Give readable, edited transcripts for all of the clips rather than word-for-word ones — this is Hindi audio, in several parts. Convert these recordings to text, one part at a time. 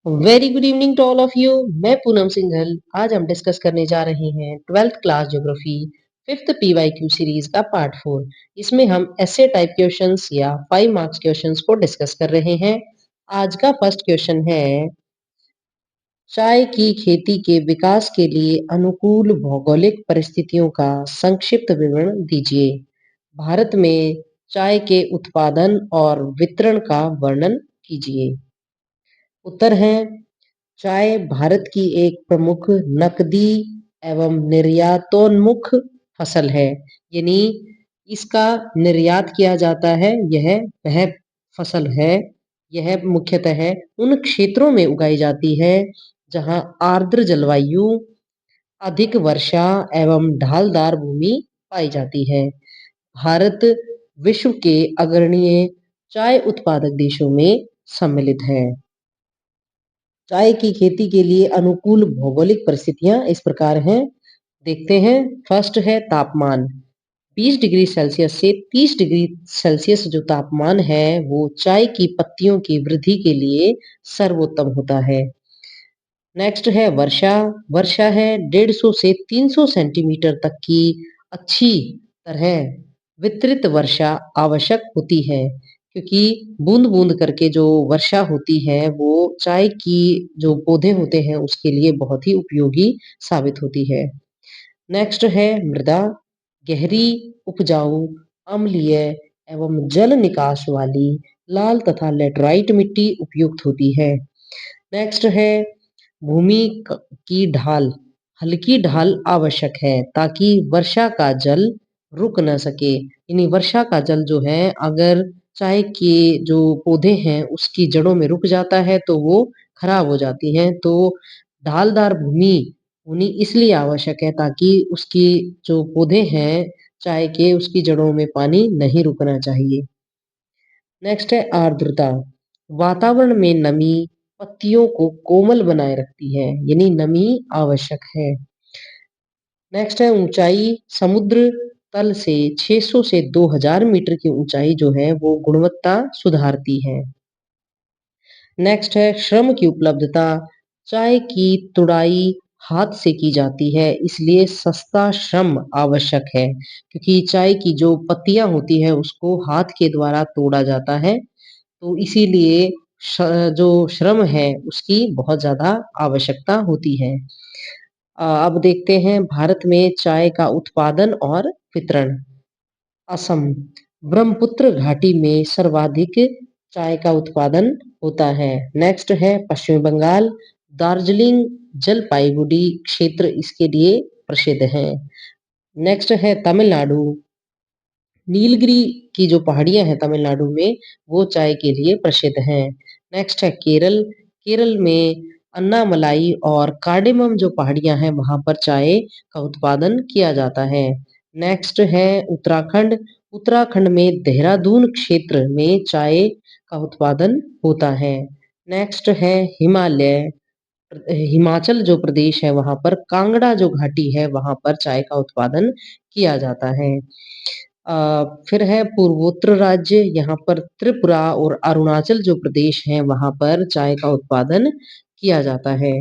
Very good evening to all of you. मैं पूनम सिंघल। आज हम डिस्कस करने जा रहे हैं 12th class geography fifth PYQ series का पार्ट 4। इसमें हम ऐसे टाइप क्वेश्चंस या 5 मार्क्स क्वेश्चंस को डिस्कस कर रहे हैं। आज का फर्स्ट क्वेश्चन है, चाय की खेती के विकास के लिए अनुकूल भौगोलिक परिस्थितियों का संक्षिप्त विवरण दीजिए। भारत में चाय के उत्पादन और वितरण का वर्णन कीजिए। उत्तर है, चाय भारत की एक प्रमुख नकदी एवं निर्यातोन्मुख फसल है। यानी इसका निर्यात किया जाता है। यह वह फसल है, यह मुख्यतः उन क्षेत्रों में उगाई जाती है जहां आर्द्र जलवायु, अधिक वर्षा एवं ढालदार भूमि पाई जाती है। भारत विश्व के अग्रणीय चाय उत्पादक देशों में सम्मिलित है। चाय की खेती के लिए अनुकूल भौगोलिक परिस्थितियां इस प्रकार हैं। देखते हैं। फर्स्ट है तापमान। 20 डिग्री सेल्सियस से 30 डिग्री सेल्सियस जो तापमान है वो चाय की पत्तियों की वृद्धि के लिए सर्वोत्तम होता है। नेक्स्ट है वर्षा। वर्षा है 150 से 300 सेंटीमीटर तक की अच्छी तरह वितरित वर्षा आवश्यक होती है, क्योंकि बूंद बूंद करके जो वर्षा होती है वो चाय की जो पौधे होते हैं उसके लिए बहुत ही उपयोगी साबित होती है। नेक्स्ट है मृदा। गहरी, उपजाऊ, अम्लीय एवं जल निकास वाली लाल तथा लेटराइट मिट्टी उपयुक्त होती है। नेक्स्ट है भूमि की ढाल। हल्की ढाल आवश्यक है ताकि वर्षा का जल रुक न सके। यानी वर्षा का जल जो है अगर चाय के जो पौधे हैं उसकी जड़ों में रुक जाता है तो वो खराब हो जाती हैं। तो ढालदार भूमि होनी इसलिए आवश्यक है ताकि उसकी जो पौधे हैं चाय के, उसकी जड़ों में पानी नहीं रुकना चाहिए। नेक्स्ट है आर्द्रता। वातावरण में नमी पत्तियों को कोमल बनाए रखती है, यानी नमी आवश्यक है। नेक्स्ट है ऊंचाई। समुद्र तल से 600 से 2000 मीटर की ऊंचाई जो है वो गुणवत्ता सुधारती है। नेक्स्ट है श्रम की उपलब्धता। चाय की तुड़ाई हाथ से की जाती है, इसलिए सस्ता श्रम आवश्यक है, क्योंकि चाय की जो पत्तियां होती है उसको हाथ के द्वारा तोड़ा जाता है। तो इसीलिए जो श्रम है उसकी बहुत ज़्यादा आवश्यकता होती है। अब देखते हैं भारत में चाय का उत्पादन और वितरण। असम, ब्रह्मपुत्र घाटी में सर्वाधिक चाय का उत्पादन होता है। नेक्स्ट है पश्चिम बंगाल। दार्जिलिंग, जलपाईगुड़ी क्षेत्र इसके लिए प्रसिद्ध है। नेक्स्ट है तमिलनाडु। नीलगिरी की जो पहाड़ियां हैं तमिलनाडु में वो चाय के लिए प्रसिद्ध हैं। नेक्स्ट है केरल। केरल में अन्नामलाई और कार्डेमम जो पहाड़ियां हैं वहां पर चाय का उत्पादन किया जाता है। नेक्स्ट है उत्तराखंड। उत्तराखंड में देहरादून क्षेत्र में चाय का उत्पादन होता है। नेक्स्ट है हिमालय। हिमाचल जो प्रदेश है वहां पर कांगड़ा जो घाटी है वहां पर चाय का उत्पादन किया जाता है। फिर है पूर्वोत्तर राज्य। यहाँ पर त्रिपुरा और अरुणाचल जो प्रदेश हैं वहां पर चाय का उत्पादन किया जाता है।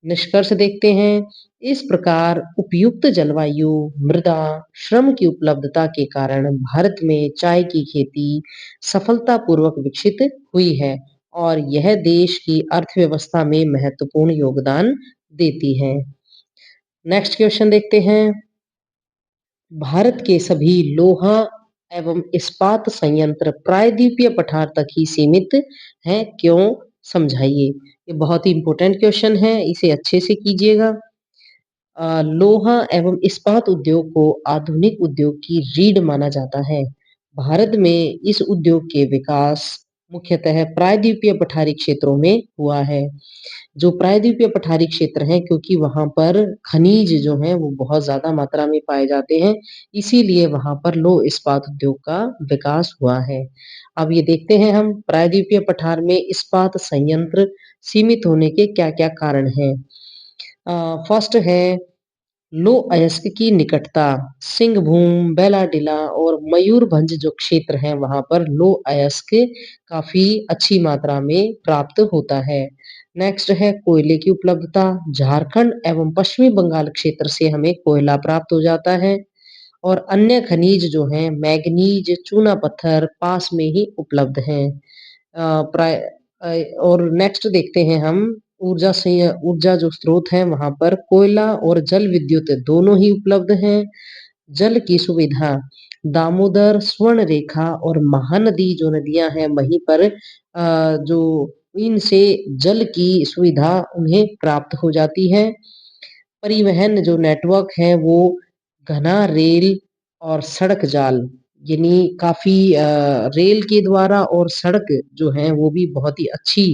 निष्कर्ष देखते हैं। इस प्रकार उपयुक्त जलवायु, मृदा, श्रम की उपलब्धता के कारण भारत में चाय की खेती सफलतापूर्वक विकसित हुई है और यह देश की अर्थव्यवस्था में महत्वपूर्ण योगदान देती है। नेक्स्ट क्वेश्चन देखते हैं। भारत के सभी लोहा एवं इस्पात संयंत्र प्रायद्वीपीय पठार तक ही सीमित हैं, क्यों? समझाइए। ये बहुत ही इंपॉर्टेंट क्वेश्चन है, इसे अच्छे से कीजिएगा। लोहा एवं इस्पात उद्योग को आधुनिक उद्योग की रीढ़ माना जाता है। भारत में इस उद्योग के विकास मुख्यतः प्रायद्वीपीय पठारी क्षेत्रों में हुआ है। जो प्रायद्वीपीय पठारी क्षेत्र हैं क्योंकि वहां पर खनिज जो हैं वो बहुत ज्यादा मात्रा में पाए जाते हैं, इसीलिए वहां पर लौह इस्पात उद्योग का विकास हुआ है। अब ये देखते हैं हम प्रायद्वीपीय पठार में इस्पात संयंत्र सीमित होने के क्या क्या कारण हैं। फर्स्ट है लो अयस्क की निकटता सिंहभूम, बेलाडीला और मयूरभंज जो क्षेत्र हैं वहां पर लो अयस्क काफी अच्छी मात्रा में प्राप्त होता है। नेक्स्ट है कोयले की उपलब्धता। झारखंड एवं पश्चिमी बंगाल क्षेत्र से हमें कोयला प्राप्त हो जाता है और अन्य खनिज जो हैं मैग्नीज, चूना पत्थर पास में ही उपलब्ध हैं। प्राय और नेक्स्ट देखते हैं हम ऊर्जा जो स्रोत है वहां पर कोयला और जल विद्युत दोनों ही उपलब्ध हैं। जल की सुविधा दामोदर, स्वर्ण रेखा और महानदी जो नदियां हैं वहीं पर जो इनसे जल की सुविधा उन्हें प्राप्त हो जाती है। परिवहन जो नेटवर्क है वो घना रेल और सड़क जाल यानी काफी रेल के द्वारा और सड़क जो है वो भी बहुत ही अच्छी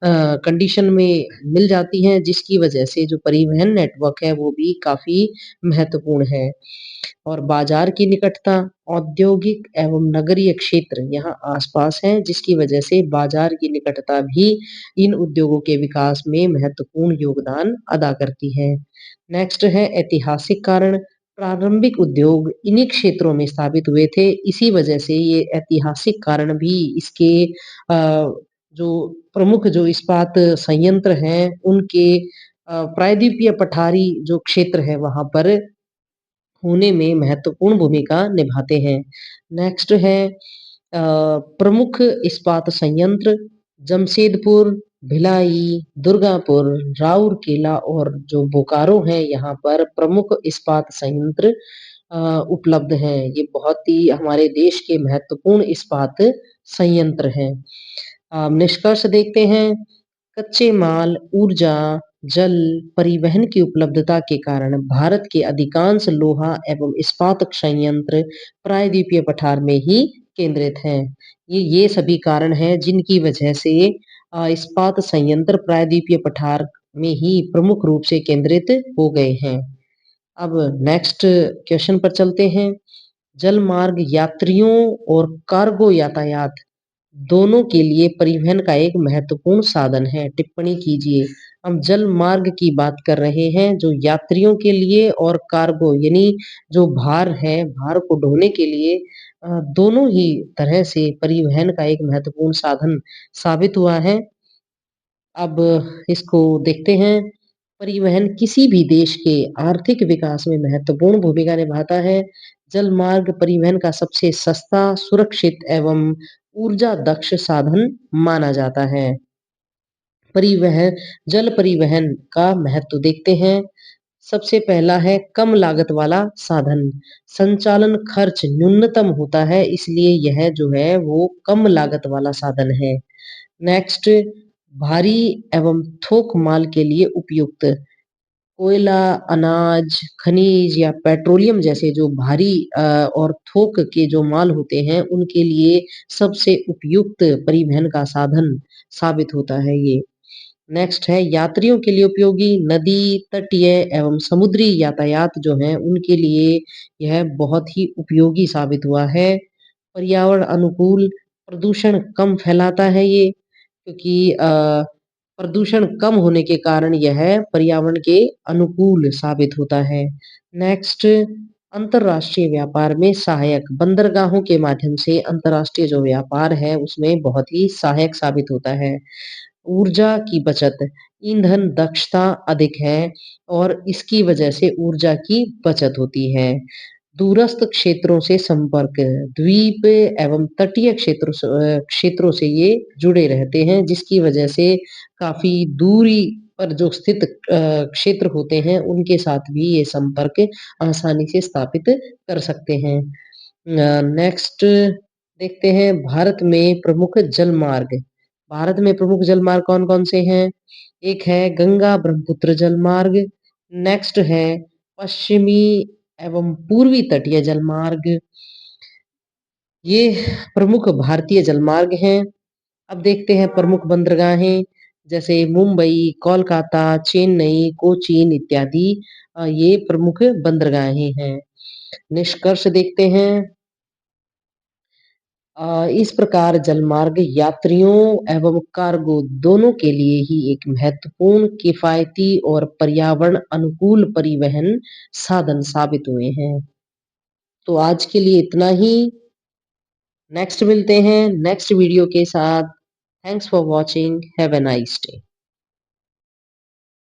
कंडीशन में मिल जाती हैं जिसकी वजह से जो परिवहन नेटवर्क है वो भी काफी महत्वपूर्ण है। और बाजार की निकटता औद्योगिक एवं नगरीय क्षेत्र यहाँ आसपास हैं जिसकी वजह से बाजार की निकटता भी इन उद्योगों के विकास में महत्वपूर्ण योगदान अदा करती है। नेक्स्ट है ऐतिहासिक कारण। प्रारंभिक उद्योग इन्हीं क्षेत्रों में स्थापित हुए थे इसी वजह से ये ऐतिहासिक कारण भी इसके जो प्रमुख जो इस्पात संयंत्र हैं उनके प्रायद्वीपीय पठारी जो क्षेत्र है वहां पर होने में महत्वपूर्ण भूमिका निभाते हैं। नेक्स्ट है प्रमुख इस्पात संयंत्र जमशेदपुर, भिलाई, दुर्गापुर, राउरकेला और जो बोकारो है यहाँ पर प्रमुख इस्पात संयंत्र उपलब्ध हैं। ये बहुत ही हमारे देश के महत्वपूर्ण इस्पात संयंत्र हैं। निष्कर्ष देखते हैं कच्चे माल, ऊर्जा, जल, परिवहन की उपलब्धता के कारण भारत के अधिकांश लोहा एवं इस्पात संयंत्र प्रायद्वीपीय पठार में ही केंद्रित हैं। ये सभी कारण हैं जिनकी वजह से इस्पात संयंत्र प्रायद्वीपीय पठार में ही प्रमुख रूप से केंद्रित हो गए हैं। अब नेक्स्ट क्वेश्चन पर चलते हैं। जल मार्ग यात्रियों और कार्गो यातायात दोनों के लिए परिवहन का एक महत्वपूर्ण साधन है। टिप्पणी कीजिए। हम जल मार्ग की बात कर रहे हैं जो यात्रियों के लिए और कार्गो यानी जो भार है भार को ढोने के लिए दोनों ही तरह से परिवहन का एक महत्वपूर्ण साधन साबित हुआ है। अब इसको देखते हैं। परिवहन किसी भी देश के आर्थिक विकास में महत्वपूर्ण भूमिका निभाता है। जल मार्ग परिवहन का सबसे सस्ता, सुरक्षित एवं ऊर्जा दक्ष साधन माना जाता है। परिवहन जल परिवहन का महत्व देखते हैं। सबसे पहला है कम लागत वाला साधन। संचालन खर्च न्यूनतम होता है इसलिए यह जो है वो कम लागत वाला साधन है। नेक्स्ट भारी एवं थोक माल के लिए उपयुक्त। कोयला, अनाज, खनिज या पेट्रोलियम जैसे जो भारी और थोक के जो माल होते हैं उनके लिए सबसे उपयुक्त परिवहन का साधन साबित होता है ये। नेक्स्ट है यात्रियों के लिए उपयोगी। नदी, तटीय एवं समुद्री यातायात जो है उनके लिए यह बहुत ही उपयोगी साबित हुआ है। पर्यावरण अनुकूल, प्रदूषण कम फैलाता है ये क्योंकि प्रदूषण कम होने के कारण यह पर्यावरण के अनुकूल साबित होता है। नेक्स्ट अंतरराष्ट्रीय व्यापार में सहायक। बंदरगाहों के माध्यम से अंतरराष्ट्रीय जो व्यापार है उसमें बहुत ही सहायक साबित होता है। ऊर्जा की बचत, ईंधन दक्षता अधिक है और इसकी वजह से ऊर्जा की बचत होती है। दूरस्थ क्षेत्रों से संपर्क, द्वीप एवं तटीय क्षेत्रों से ये जुड़े रहते हैं जिसकी वजह से काफी दूरी पर जो स्थित क्षेत्र होते हैं उनके साथ भी ये संपर्क आसानी से स्थापित कर सकते हैं। नेक्स्ट देखते हैं भारत में प्रमुख जल मार्ग। भारत में प्रमुख जल मार्ग कौन कौन से हैं? एक है गंगा ब्रह्मपुत्र जल मार्ग। नेक्स्ट है पश्चिमी एवं पूर्वी तटीय जल मार्ग। ये प्रमुख भारतीय जलमार्ग हैं। अब देखते हैं प्रमुख बंदरगाहें जैसे मुंबई, कोलकाता, चेन्नई, कोचीन इत्यादि ये प्रमुख बंदरगाहें हैं। निष्कर्ष देखते हैं। इस प्रकार जलमार्ग यात्रियों एवं कार्गो दोनों के लिए ही एक महत्वपूर्ण, किफ़ायती और पर्यावरण अनुकूल परिवहन साधन साबित हुए हैं। तो आज के लिए इतना ही। नेक्स्ट मिलते हैं नेक्स्ट वीडियो के साथ। Thanks for watching. Have a nice day.